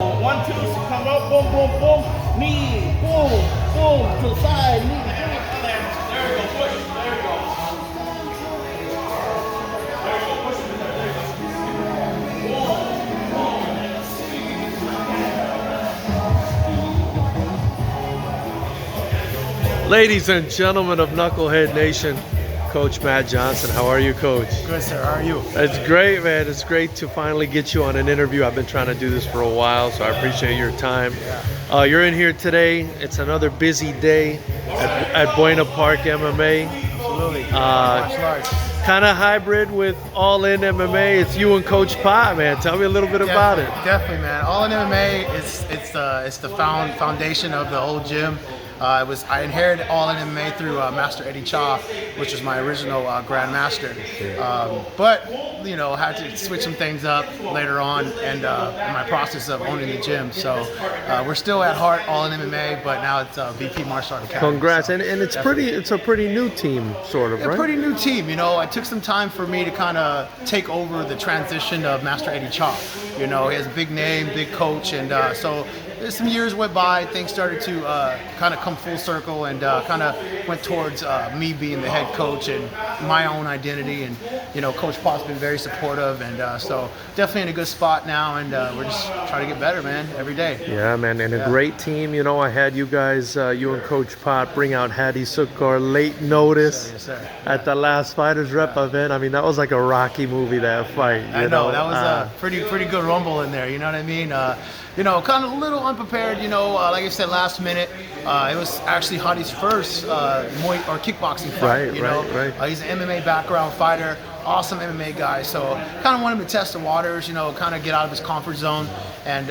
1, 2, so come up, boom, boom, boom, knee, boom, boom, to the side, knee, boom. There we go, push, there we go. There we go, push it, there we go. Ladies and gentlemen of Knucklehead Nation, Coach Matt Johnson. How are you, Coach? Good, sir. How are you? It's great, man. It's great to finally get you on an interview. I've been trying to do this for a while, so I appreciate your time. You're in here today. It's another busy day at Buena Park MMA. Absolutely. Kind of hybrid with All In MMA. It's you and Coach Pot, man. Tell me a little bit about it. Definitely, man. All In MMA is the foundation of the whole gym. I inherited All In MMA through Master Eddie Cha, which was my original Grandmaster. But you know, had to switch some things up later on, and in my process of owning the gym. So we're still at heart All In MMA, but now it's VP Martial Art Academy. Congrats, so and it's a pretty new team, sort of, right? A pretty new team. You know, it took some time for me to kind of take over the transition of Master Eddie Cha. You know, he has a big name, big coach, and so as some years went by, things started to kind of come full circle, and kind of went towards me being the head coach and my own identity. And you know, Coach Pot's been very supportive, and so definitely in a good spot now. And we're just trying to get better, man, every day. Yeah, man, and a great team. You know, I had you guys, you and Coach Pot, bring out Hadi Sukar late notice at the last FightersRep event. I mean, that was like a Rocky movie, that fight. I know that was a pretty good rumble in there. You know what I mean? You know, kind of a little unprepared, you know, like I said, last minute. It was actually Hadi's first kickboxing fight, Right. He's an MMA background fighter, awesome MMA guy. So kind of wanted him to test the waters, you know, kind of get out of his comfort zone, and,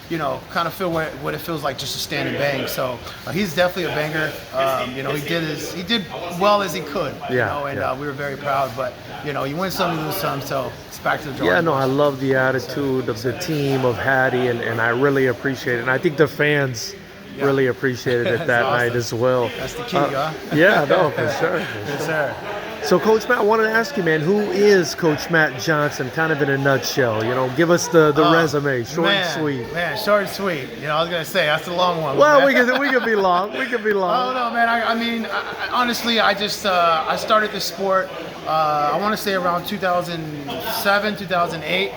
you know, kind of feel what it feels like just to stand and bang. So he's definitely a banger. You know, he did well as he could, you know, and we were very proud. But, you know, you win some, you lose some, so it's back to the drawing board. Yeah, no, I love the attitude of the team, of Hadi, and I really appreciate it. And I think the fans really appreciated it that awesome. night as well. That's the key, huh? Yeah, no, for sure. Yes, sir. So, Coach Matt, I wanted to ask you, man, who is Coach Matt Johnson, kind of in a nutshell? You know, give us the resume, short and sweet. Man, short and sweet. You know, I was gonna say that's the long one. Well, we could be long. We could be long. Oh no, man. I mean, honestly, I just I started this sport. I want to say around 2007, 2008.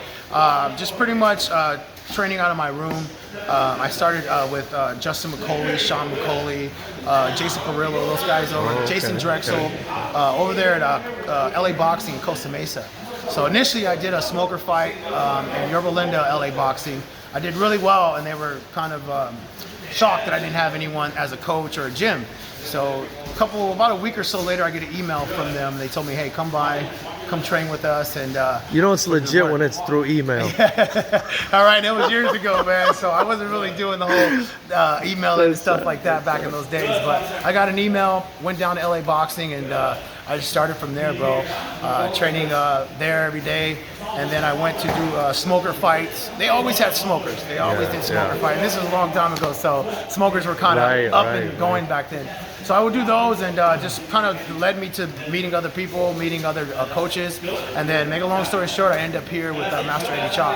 Just pretty much training out of my room. I started with Justin McCauley, Sean McCauley, Jason Perillo, those guys over, Jason Drexel, over there at LA Boxing in Costa Mesa. So initially I did a smoker fight in Yorba Linda, LA Boxing. I did really well, and they were kind of shocked that I didn't have anyone as a coach or a gym. So about a week or so later, I get an email from them. They told me, hey, come by, come train with us. And you know it's legit when it's through email. All right, that was years ago, man. So I wasn't really doing the whole email and stuff like that back in those days. But I got an email, went down to LA Boxing, and I just started from there, bro. Training there every day. And then I went to do smoker fights. They always had smokers. They always did smoker fights. And this was a long time ago, so smokers were kind of up and going back then. So I would do those, and just kind of led me to meeting other people, meeting other coaches. And then, make a long story short, I ended up here with Master Eddie Cha.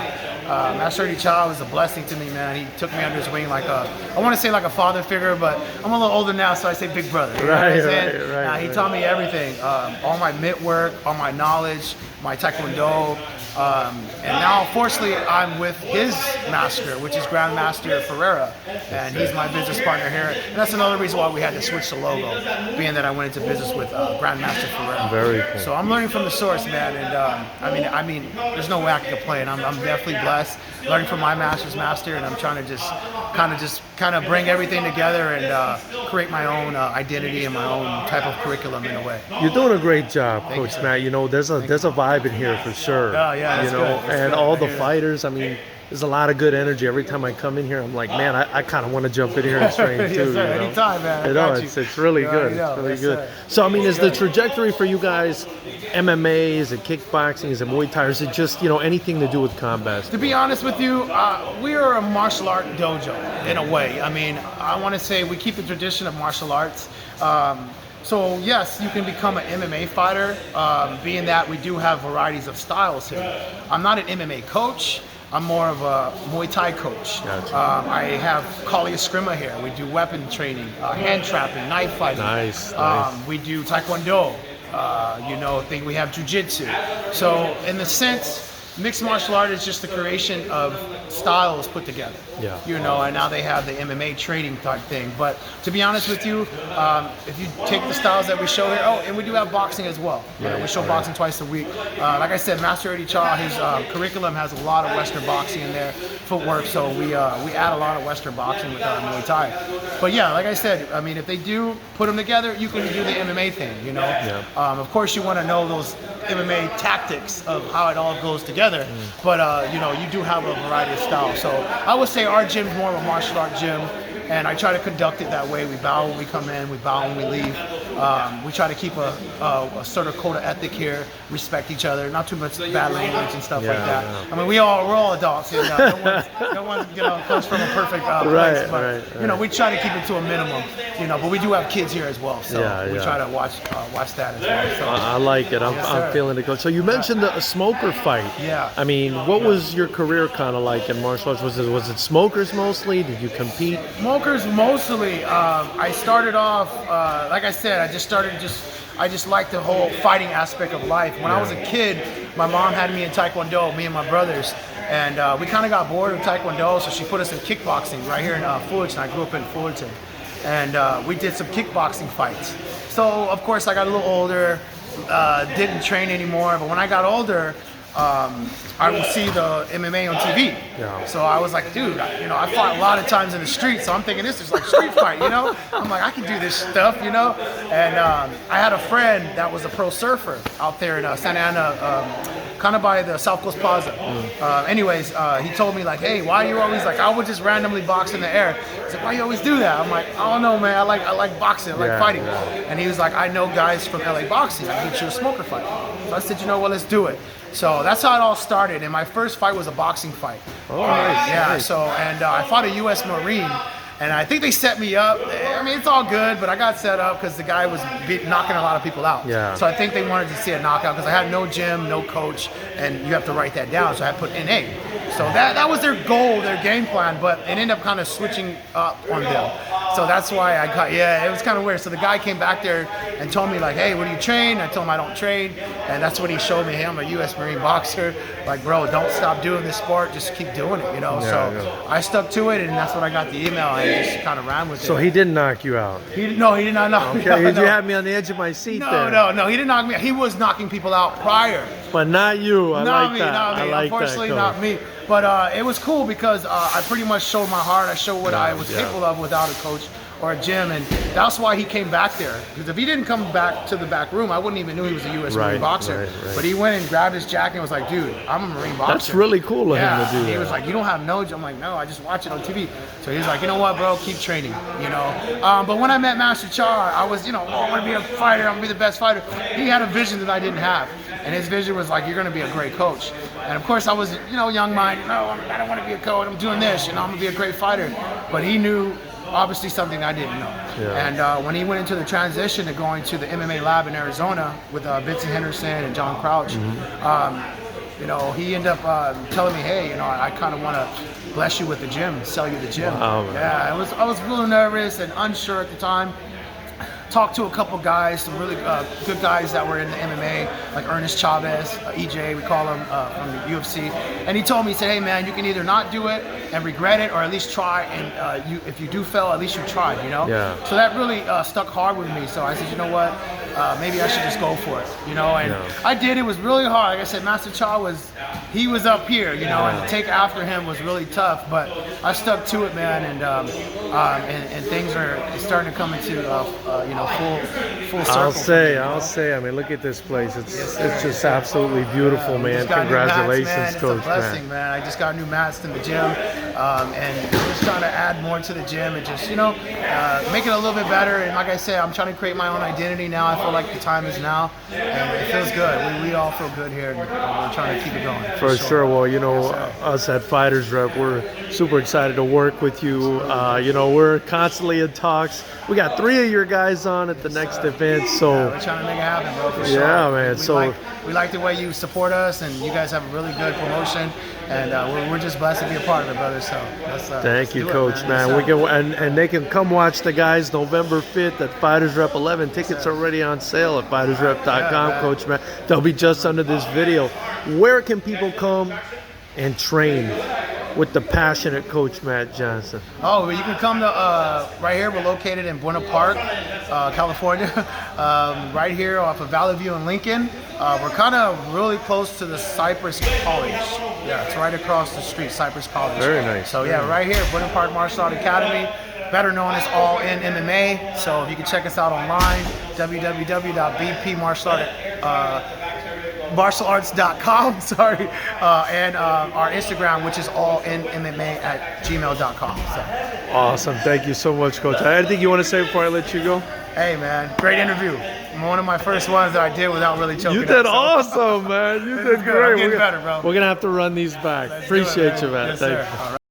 Master Eddie Cha was a blessing to me, man. He took me under his wing like I want to say like a father figure, but I'm a little older now, so I say big brother. You know what I'm saying? He taught me everything, all my mitt work, all my knowledge, my taekwondo. And now, fortunately, I'm with his master, which is Grandmaster Ferreira, and he's my business partner here. And that's another reason why we had to switch the logo, being that I went into business with Grandmaster Ferreira. Very cool. So I'm learning from the source, man. And I mean, there's no way I can complain. I'm definitely blessed, learning from my master's master, and I'm trying to just kind of bring everything together and create my own identity and my own type of curriculum in a way. You're doing a great job, Coach Matt. You know, there's a vibe in here for sure. Yeah, that's you know, good. And all the fighters. I mean, there's a lot of good energy every time I come in here. I'm like, man, I kind of want to jump in here and train too. Yes, sir. You know? Anytime, man. You know, it's really good. It's really good. Sir. So, I mean, is the trajectory for you guys MMA? Is it kickboxing? Is it Muay Thai? Or is it just, you know, anything to do with combat? To be honest with you, we are a martial art dojo in a way. I mean, I want to say we keep the tradition of martial arts. So yes, you can become an MMA fighter, being that we do have varieties of styles here. I'm not an MMA coach. I'm more of a Muay Thai coach. Gotcha. I have Kali Eskrima here. We do weapon training, hand trapping, knife fighting. Nice. We do Taekwondo. We have Jiu-Jitsu. So in the sense, mixed martial art is just the creation of styles put together. Yeah. And now they have the MMA training type thing. But to be honest with you, if you take the styles that we show here, and we do have boxing as well. Yeah, We show boxing twice a week. Like I said, Master Eddie Cha, his curriculum has a lot of Western boxing in there, footwork. So we add a lot of Western boxing with our Muay Thai. But yeah, like I said, I mean, if they do put them together, you can do the MMA thing. Yeah. Of course, you want to know those MMA tactics of how it all goes together. But you do have a variety of styles. So I would say our gym's more of a martial art gym, and I try to conduct it that way. We bow when we come in, we bow when we leave. We try to keep a sort of code of ethic here, respect each other, not too much bad language and stuff like that. Yeah. I mean, we're all adults, and no one comes from a perfect place. But we try to keep it to a minimum. But we do have kids here as well, so we try to watch that as well. So. I like it. I'm feeling it. So you mentioned a smoker fight. Yeah. I mean, what was your career kind of like in martial arts? Was it smokers mostly? Did you compete? Smokers mostly. I started off, like I said, I just liked the whole fighting aspect of life. When I was a kid, my mom had me in Taekwondo, me and my brothers, and we kind of got bored of Taekwondo, so she put us in kickboxing right here in Fullerton. I grew up in Fullerton, and we did some kickboxing fights. So of course I got a little older, didn't train anymore, but when I got older, I would see the MMA on TV. Yeah. So I was like, dude, I fought a lot of times in the street, so I'm thinking this is like street fight, I'm like, I can do this stuff, And I had a friend that was a pro surfer out there in Santa Ana, kind of by the South Coast Plaza. He told me like, hey, why are you always like, I would just randomly box in the air. He's like, why you always do that? I'm like, I don't know, man. I like boxing, I like fighting. And he was like, I know guys from LA boxing. I can get you a smoker fight. So I said, let's do it. So that's how it all started, and my first fight was a boxing fight. Oh, nice. Yeah, Nice. so, I fought a U.S. Marine, and I think they set me up. I mean, it's all good, but I got set up because the guy was knocking a lot of people out. Yeah. So I think they wanted to see a knockout because I had no gym, no coach, and you have to write that down, so I put NA. So that was their goal, their game plan, but it ended up kind of switching up on them. So that's why it was kind of weird. So the guy came back there and told me like, hey, what do you train? I told him I don't train. And that's when he showed me, hey, I'm a U.S. Marine boxer. Like, bro, don't stop doing this sport. Just keep doing it, I stuck to it, and that's when I got the email and just kind of ran with it. So he didn't knock you out? No, he did not knock me out. Okay, you had me on the edge of my seat there. No, he didn't knock me out. He was knocking people out prior. But not you. Not me. I like Unfortunately, that, not me. But it was cool because I pretty much showed my heart. I showed what I was capable of without a coach or a gym, and that's why he came back there. Because if he didn't come back to the back room, I wouldn't even know he was a U.S. Marine boxer. Right. But he went and grabbed his jacket and was like, dude, I'm a Marine boxer. That's really cool of him to do that. He was like, you don't have no gym? I'm like, no, I just watch it on TV. So he was like, you know what, bro, keep training, But when I met Master Cha, I was, I want to be a fighter, I'm going to be the best fighter. He had a vision that I didn't have. And his vision was like, you're going to be a great coach. And of course I was, young-minded, I don't want to be a coach, I'm doing this, I'm going to be a great fighter. But he knew obviously something I didn't know. Yeah. And when he went into the transition to going to the MMA lab in Arizona with Vincent Henderson and John Crouch, he ended up telling me, hey, I kind of want to bless you with the gym, sell you the gym. Wow, I was really nervous and unsure at the time. Talked to a couple guys, some really good guys that were in the MMA, like Ernest Chavez, EJ, we call him, from the UFC. And he told me, he said, hey man, you can either not do it and regret it, or at least try, and if you do fail, at least you tried, Yeah. So that really stuck hard with me. So I said, you know what, maybe I should just go for it, and I did. It was really hard. Like I said, Master Cha was up here, and to take after him was really tough, but I stuck to it, man, and things are starting to come into full circle. I'll say. I mean, look at this place. It's just absolutely beautiful, man. Congratulations, mats, man. Coach. It's a blessing, man. I just got new mats in the gym. and just trying to add more to the gym and just, you know, make it a little bit better. And like I said, I'm trying to create my own identity now. I feel like the time is now, and it feels good. We all feel good here, and we're trying to keep it going. For sure. Well, you know, us at Fighters Rep, we're super excited to work with you. You know, we're constantly in talks. We got 3 of your guys on at the next event, so we're trying to make it happen, bro. For sure. Yeah, man. We like the way you support us, and you guys have a really good promotion, and we're just blessed to be a part of it, brother. So thank you, Coach, man. Yes, we can and they can come watch the guys November 5th at Fighters Rep 11. Tickets are already on sale at FightersRep.com, Coach, man. They'll be just under this video. Where can people come and train with the passionate Coach Matt Johnson? Oh, you can come to right here. We're located in Buena Park, California, right here off of Valley View and Lincoln. We're kind of really close to the Cypress College. Yeah, it's right across the street, Cypress College. Very nice. So yeah, right here, Buena Park Martial Art Academy, better known as All In MMA. So if you can check us out online, www.bpmartialarts.com, sorry, and our Instagram, which is allinmma@gmail.com. So. Awesome. Thank you so much, Coach. Anything you want to say before I let you go? Hey, man, great interview. One of my first ones that I did without really choking. You did awesome, man. You did great. I'm getting better, bro. We're going to have to run these back. Appreciate you, man. Yes, Thank sir. you. All right.